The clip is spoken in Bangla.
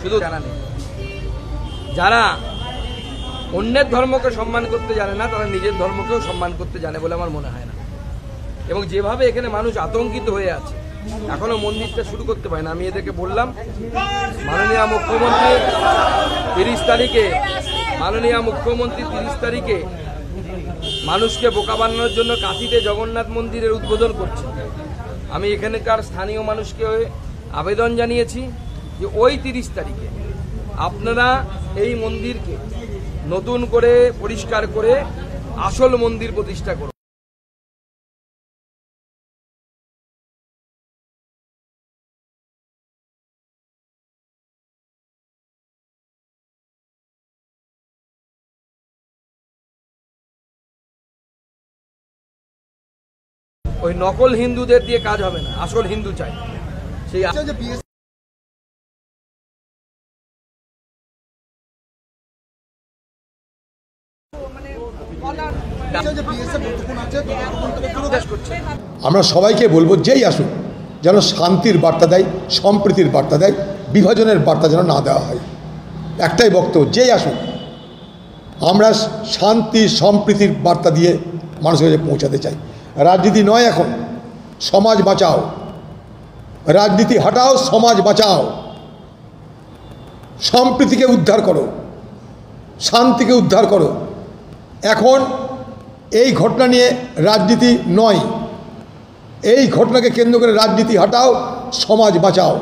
শুধু জানা নেই। যারা অন্যের ধর্মকে সম্মান করতে জানে না, তারা নিজের ধর্মকেও সম্মান করতে জানে বলে আমার মনে হয় না। এবং যেভাবে এখানে মানুষ আতঙ্কিত হয়ে আছে, এখনো মন্দিরটা শুরু করতে পারে না। আমি এদেরকে বললাম, মাননীয় মুখ্যমন্ত্রী 30 তারিখে মানুষকে বোকা বানানোর জন্য কাশীতে জগন্নাথ মন্দিরের উদ্বোধন করছে। আমি এখানকার স্থানীয় মানুষকে আবেদন জানিয়েছি যে ওই 30 তারিখে আপনারা এই মন্দিরকে নতুন করে পরিষ্কার করে আসল মন্দির প্রতিষ্ঠা করুন। ওই নকল হিন্দুদের দিয়ে কাজ হবে না, আসল হিন্দু চাই। সেই আমরা সবাইকে বলবো, যেই আসুক যেন শান্তির বার্তা দেয়, সম্প্রীতির বার্তা দেয়, বিভাজনের বার্তা যেন না দেওয়া হয়। একটাই বক্তব্য, যেই আসুক আমরা শান্তি সম্প্রীতির বার্তা দিয়ে মানুষের কাছে পৌঁছাতে চাই। রাজনীতি নয়, এখন সমাজ বাঁচাও, রাজনীতি হটাও, সমাজ বাঁচাও, সম্প্রীতিকে উদ্ধার করো, শান্তিকে উদ্ধার করো। এখন এই ঘটনা নিয়ে রাজনীতি নয়, এই ঘটনাকে কেন্দ্র করে রাজনীতি হটাও, সমাজ বাঁচাও।